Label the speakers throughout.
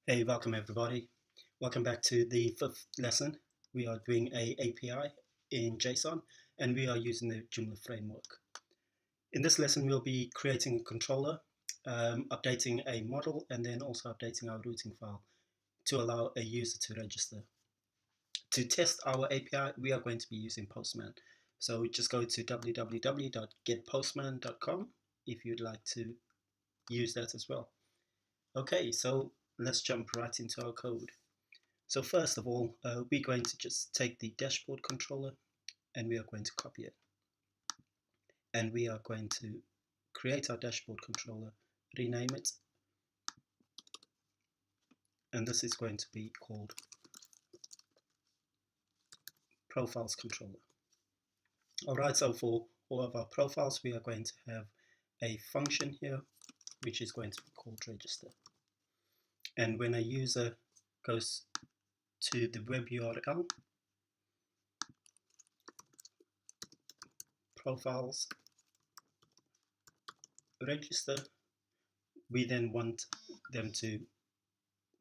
Speaker 1: Hey, welcome everybody. Welcome back to the fifth lesson. We are doing a API in JSON and we are using the Joomla framework. In this lesson, we'll be creating a controller, updating a model, and then also updating our routing file to allow a user to register. To test our API, we are going to be using Postman. So just go to www.getpostman.com if you'd like to use that as well. Okay, so let's jump right into our code. So first of all, we're going to just take the dashboard controller and we are going to copy it. And we are going to create our dashboard controller, rename it, and this is going to be called profiles controller. Alright, so for all of our profiles, we are going to have a function here, which is going to be called register. And when a user goes to the web URL, profiles register, we then want them to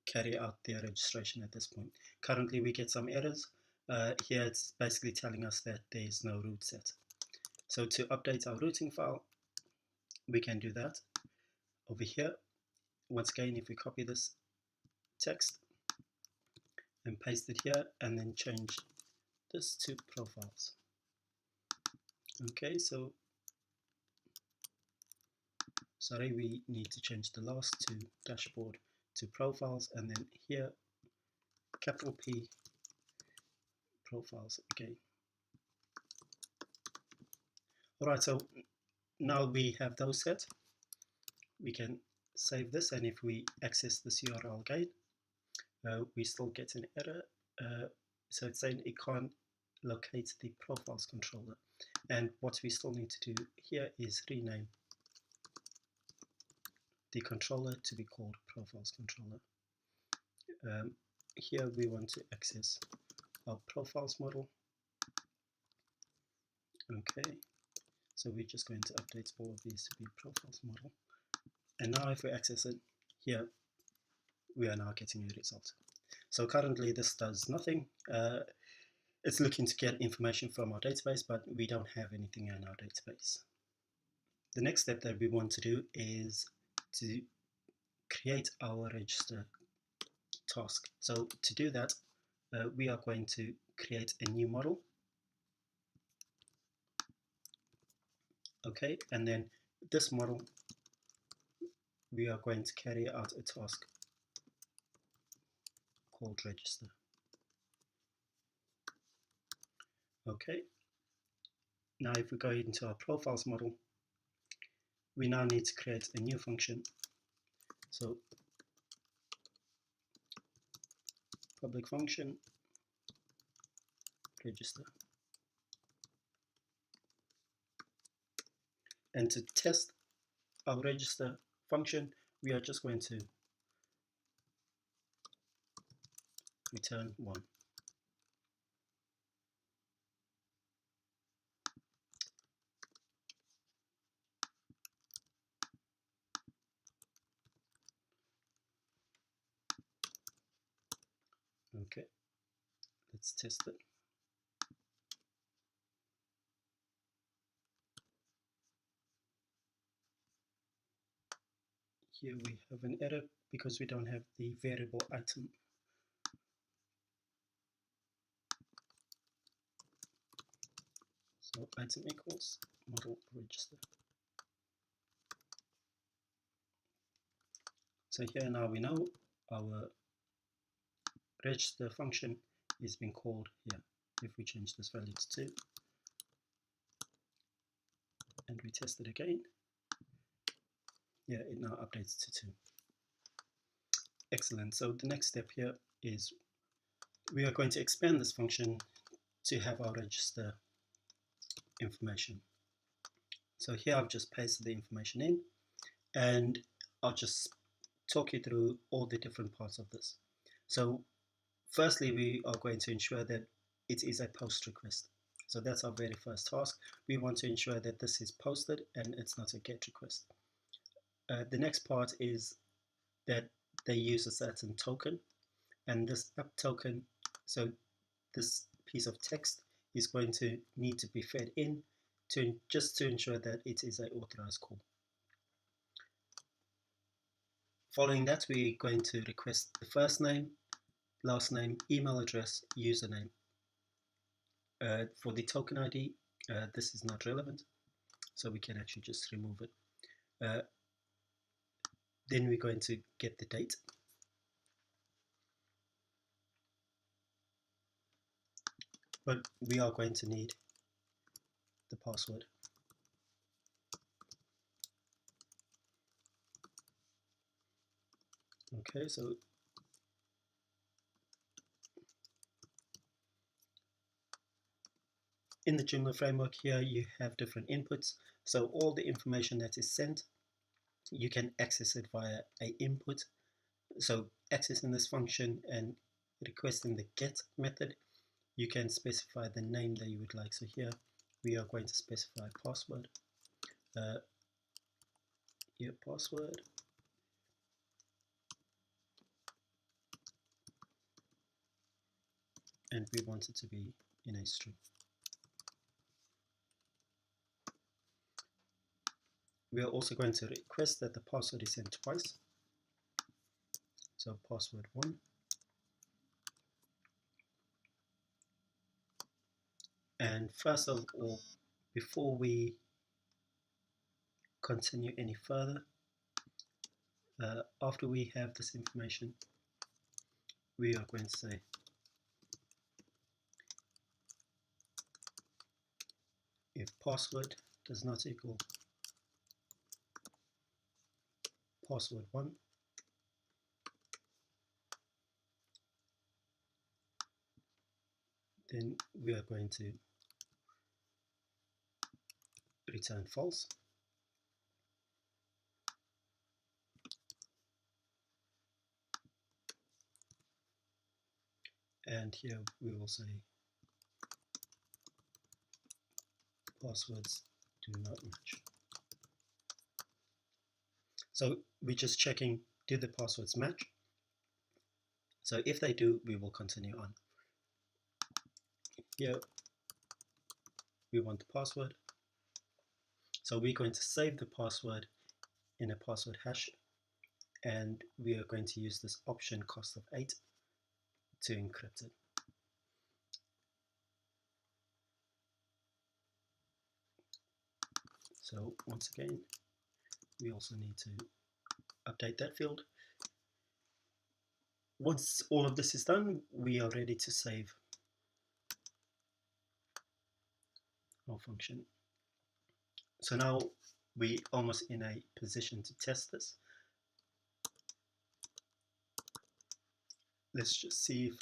Speaker 1: carry out their registration at this point. Currently we get some errors. Here it's basically telling us that there is no root set. So to update our routing file, we can do that over here. Once again, if we copy this text and paste it here and then change this to profiles. Okay, so sorry, we need to change the last to dashboard to profiles, and then here capital P profiles again. Alright, so now we have those set. We can save this, and if we access this URL again, we still get an error. So it's saying it can't locate the profiles controller. And what we still need to do here is rename the controller to be called profiles controller. Here we want to access our profiles model. Okay, so we're just going to update all of these to be profiles model. And now if we access it here, we are now getting a result. So currently this does nothing. It's looking to get information from our database, but we don't have anything in our database. The next step that we want to do is to create our register task. So to do that, we are going to create a new model. Okay, and then this model, we are going to carry out a task called register. Okay, now if we go into our profiles model, we now need to create a new function. So public function register. And to test our register function, we are just going to return 1. Okay, let's test it. Here we have an error because we don't have the variable item. So item equals model register. So here now we know our register function is being called here. If we change this value to 2 and we test it again, yeah, it now updates to 2. Excellent. So the next step here is we are going to expand this function to have our register information. So here I've just pasted the information in, and I'll just talk you through all the different parts of this. So firstly, we are going to ensure that it is a post request. So that's our very first task. We want to ensure that this is posted and it's not a GET request. The next part is that they use a certain token, and this app token, so this piece of text is going to need to be fed in just to ensure that it is an authorized call. Following that, we're going to request the first name, last name, email address, username. For the token ID, this is not relevant, so we can actually just remove it. Then we're going to get the date. But we are going to need the password. Okay, so in the Joomla framework here, you have different inputs. So all the information that is sent, you can access it via an input. So accessing this function and requesting the get method, you can specify the name that you would like. So here we are going to specify password. Here password. And we want it to be in a string. We are also going to request that the password is sent twice. So password 1. And first of all, before we continue any further, after we have this information, we are going to say if password does not equal password 1, then we are going to return false. And here we will say passwords do not match. So we're just checking, do the passwords match? So if they do, we will continue on. Here we want the password. So we're going to save the password in a password hash, and we are going to use this option cost of 8 to encrypt it. So once again, we also need to update that field. Once all of this is done, we are ready to save our function. So now we're almost in a position to test this. Let's just see if,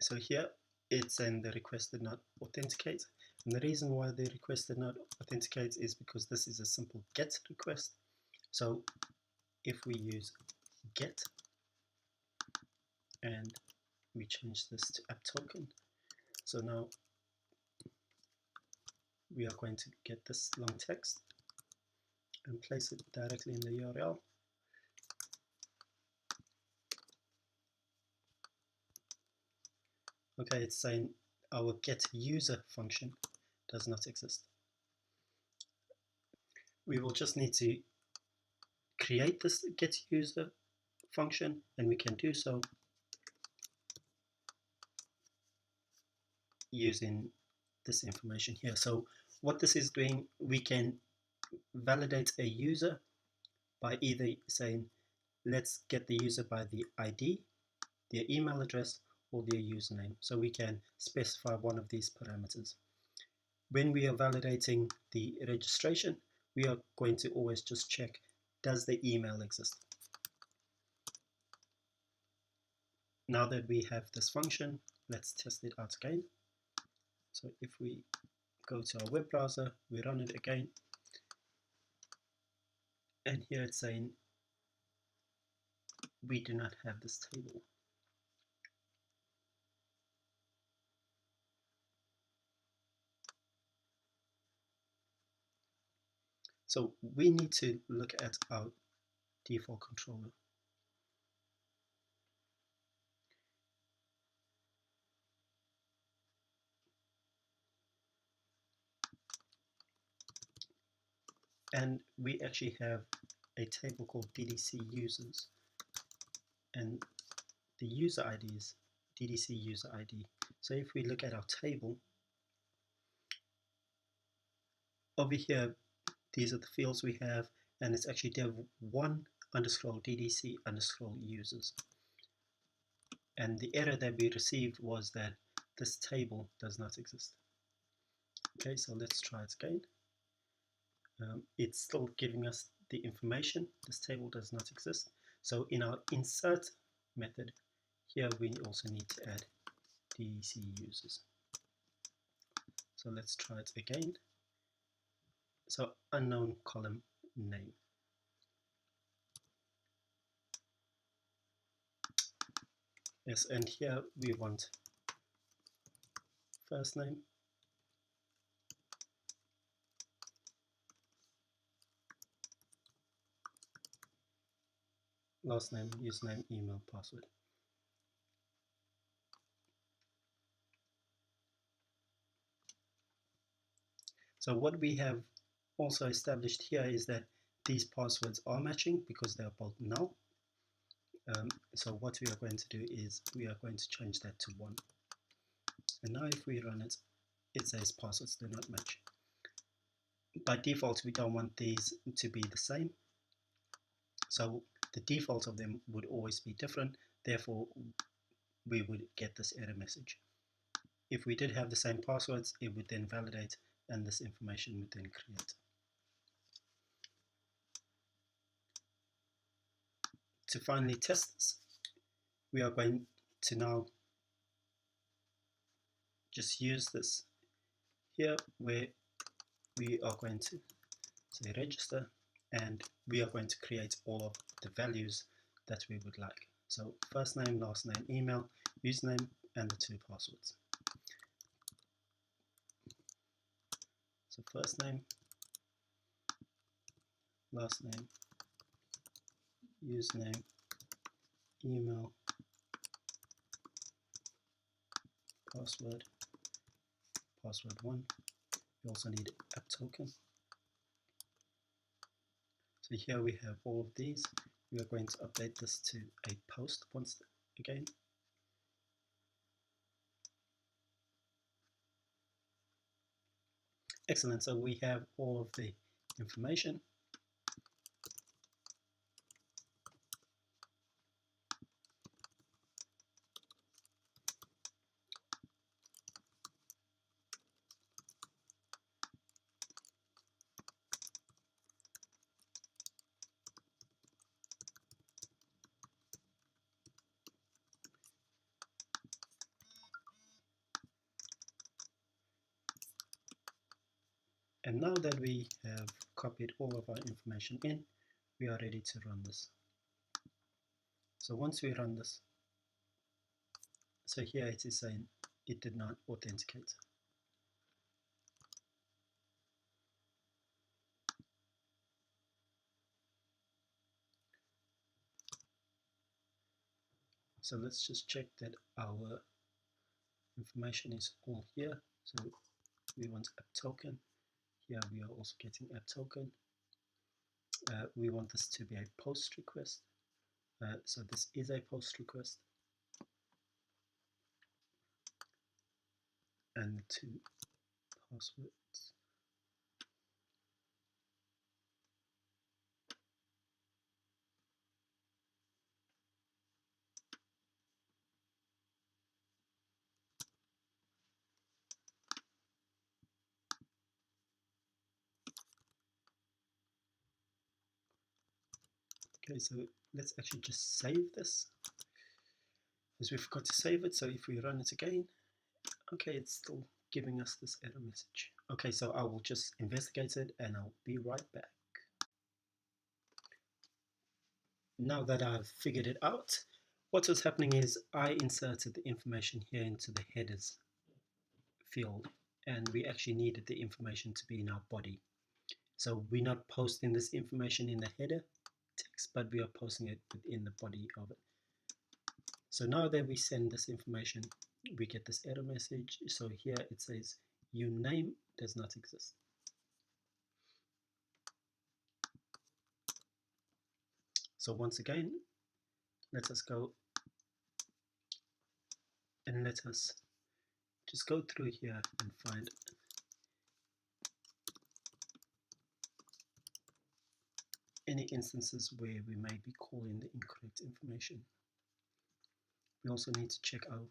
Speaker 1: so here it's saying the request did not authenticate. And the reason why the request did not authenticate is because this is a simple get request. So if we use get and we change this to app token, so now we are going to get this long text and place it directly in the URL. Okay, it's saying our get user function does not exist. We will just need to create this get user function, and we can do so using this information here. So what this is doing, we can validate a user by either saying let's get the user by the ID, their email address, or their username. So we can specify one of these parameters. When we are validating the registration, we are going to always just check, does the email exist? Now that we have this function, let's test it out again. So if we go to our web browser, we run it again, and here it's saying we do not have this table. So we need to look at our default controller. And we actually have a table called DDC users, and the user ID is DDC user ID. So if we look at our table, over here, these are the fields we have, and it's actually dev1 underscore DDC underscore users. And the error that we received was that this table does not exist. Okay, so let's try it again. It's still giving us the information. This table does not exist. So in our insert method, here we also need to add DDC users. So let's try it again. So unknown column name. Yes, and here we want first name, last name, username, email, password. So what we have also established here is that these passwords are matching because they are both null. So what we are going to do is we are going to change that to 1. And now if we run it, it says passwords do not match. By default, we don't want these to be the same. So the default of them would always be different. Therefore, we would get this error message. If we did have the same passwords, it would then validate and this information would then create. To finally test this, we are going to now just use this here where we are going to say register, and we are going to create all of the values that we would like. So first name, last name, email, username, and the 2 passwords. So first name, last name, username, email, password, password 1. We also need app token. So here we have all of these. We are going to update this to a post once again. Excellent, so we have all of the information. And now that we have copied all of our information in, we are ready to run this. So once we run this, so here it is saying it did not authenticate. So let's just check that our information is all here. So we want app token. Here we are also getting app token. We want this to be a post request. So this is a post request. And the 2 passwords. Okay, so let's actually just save this, as we forgot to save it. So if we run it again, okay, it's still giving us this error message. Okay, so I will just investigate it and I'll be right back. Now that I've figured it out, what was happening is I inserted the information here into the headers field, and we actually needed the information to be in our body. So we're not posting this information in the header text, but we are posting it within the body of it. So now that we send this information, we get this error message. So here it says your name does not exist. So once again, let us go and let us just go through here and find any instances where we may be calling the incorrect information. We also need to check our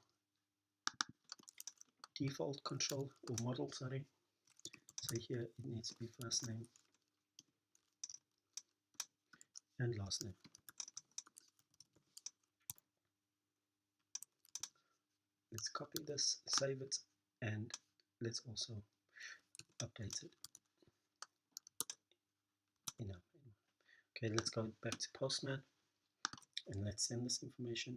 Speaker 1: default control or model, sorry. So here it needs to be first name and last name. Let's copy this, save it, and let's also update it in our menu. Okay, let's go back to Postman and let's send this information.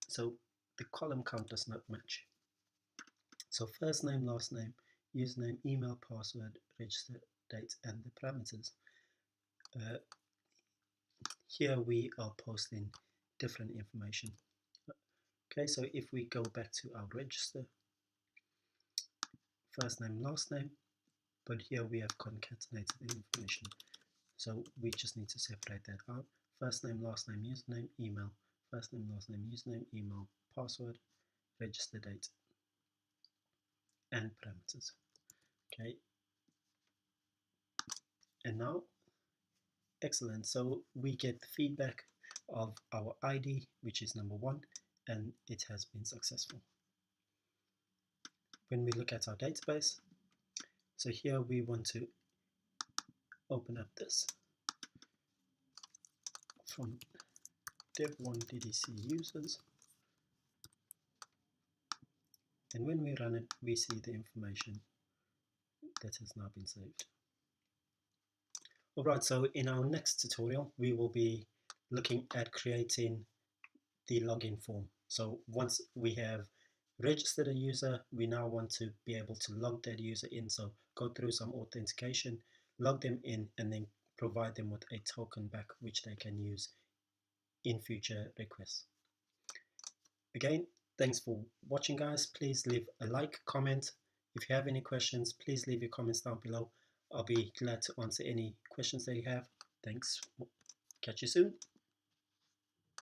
Speaker 1: So the column count does not match. So first name, last name, username, email, password, register date, and the parameters. Here we are posting different information. Okay, so if we go back to our register, first name, last name, but here we have concatenated the information. So we just need to separate that out. First name, last name, username, email, first name, last name, username, email, password, register date, and parameters. Okay, and now, excellent. So we get the feedback of our ID, which is number 1, and it has been successful. When we look at our database, so here we want to open up this from dev1 ddc users, and when we run it, we see the information that has now been saved. Alright, so in our next tutorial, we will be looking at creating the login form. So once we have registered a user, we now want to be able to log that user in. So go through some authentication, log them in, and then provide them with a token back which they can use in future requests. Again, thanks for watching, guys. Please leave a like, comment. If you have any questions, please leave your comments down below. I'll be glad to answer any questions that you have. Thanks. Catch you soon.